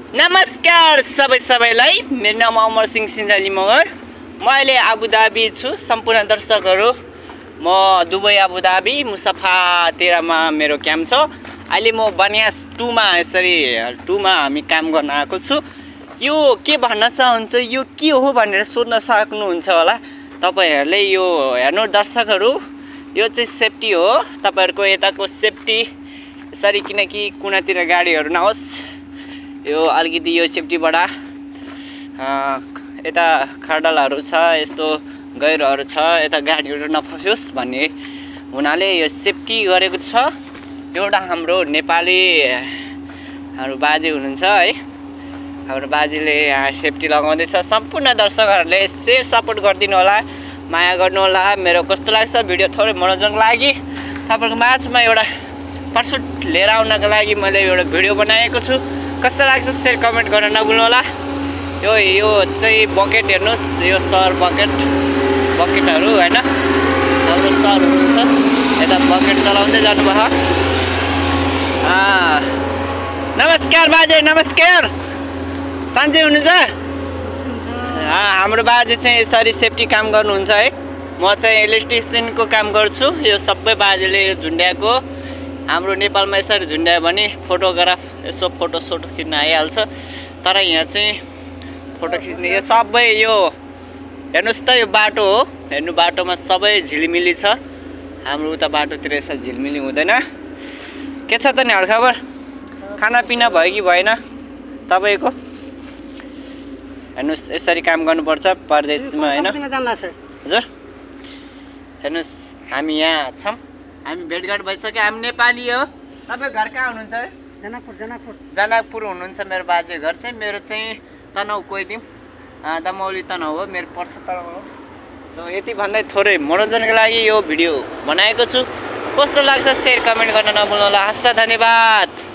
नमस्कार सबैलाई मेरो नाम अमर सिंह सिन्जाली मगर म अहिले आबुधाबी छु। सम्पूर्ण दर्शकहरू म दुबई आबुधाबी मुसफा 13 मा मेरो क्याम्प छ। अहिले म बनियास 2 मा यसरी 2 मा हामी काम गर्न आएको छु। यो के भन्न चाहन्छ यो के हो भनेर सोध्न सक्नुहुन्छ होला तपाईहरुले। यो हेर्नु दर्शकहरू यो चाहिँ सेफ्टी हो तपाईहरुको यताको सेफ्टी यसरी किनकि कुनातिर गाडीहरु नहोस् यो अलिकति यो सेफ्टीबाट यता खडलहरु छ यस्तो गैरहरु छ यता गाडीहरु नफस्योस् भन्ने हुनाले यो सेफ्टी गरेको छ। एउटा हाम्रो नेपाली हाम्रो बाजे हुनुहुन्छ है हाम्रो बाजेले सेफ्टी लगाउँदैछ। सम्पूर्ण दर्शकहरुले शेयर सपोर्ट गरिदिनु होला माया गर्नु होला। मेरो कस्तो लाग्छ भिडियो थोरै मनोरञ्जनको लागि तपाईहरुको माझमा एउटा प्रस्तुत लिएर आउनको लागि मैले एउटा भिडियो बनाएको छु। कस्तो लाग्छ शेयर कमेन्ट गर्न नभुल्नु होला। यो चाहिँ बकेट हेर्नुस् यो सर बकेटहरु हैन हाम्रो सर हुनुहुन्छ यता बकेट चलाउँदै जानुभयो। नमस्कार बाजे नमस्कार सन्चै हुनुहुन्छ? हाम्रो बाजे चाहिँ यसरी सेफ्टी काम गर्नुहुन्छ है। म चाहिँ इलेक्ट्रिसियनको काम गर्छु। यो सबै बाजेले झुन्ड्याएको हाम्रो नेपालमा यसरी झुन्ड्यायो भने फोटोग्राफ यसो फोटो खिच्न आइहाल्छ। तर यहाँ चाहिँ फोटो खिच्ने यो सबै यो हेर्नुस् त यो बाटो हो। हेर्नु बाटोमा सबै झिलिमिली छ। हाम्रो उता बाटोतिर यसो झिलिमिली हुँदैन। के छ त नि हालखबर? खानापिना भयो कि भएन तपाईको? हेर्नुस् यसरी काम गर्नुपर्छ परदेशमा हैन हजुर। हेर्नुस् हामी यहाँ छौं हामी भेटघाट भइसक्यो। हामी नेपाली हो। तपाई घर कहाँ हुनुहुन्छ? जनकपुर हुनुहुन्छ मेरो बाजे घर चाहिँ। मेरो चाहिँ तनहु कोइदिम दमौली तनहु हो मेरो पर्छ तनहु। ल यति भन्दै थोरै मनोरञ्जनको लागि यो भिडियो बनाएको छु। कस्तो लाग्छ शेयर कमेन्ट गर्न नभुल्नु होला। हस्त धन्यवाद।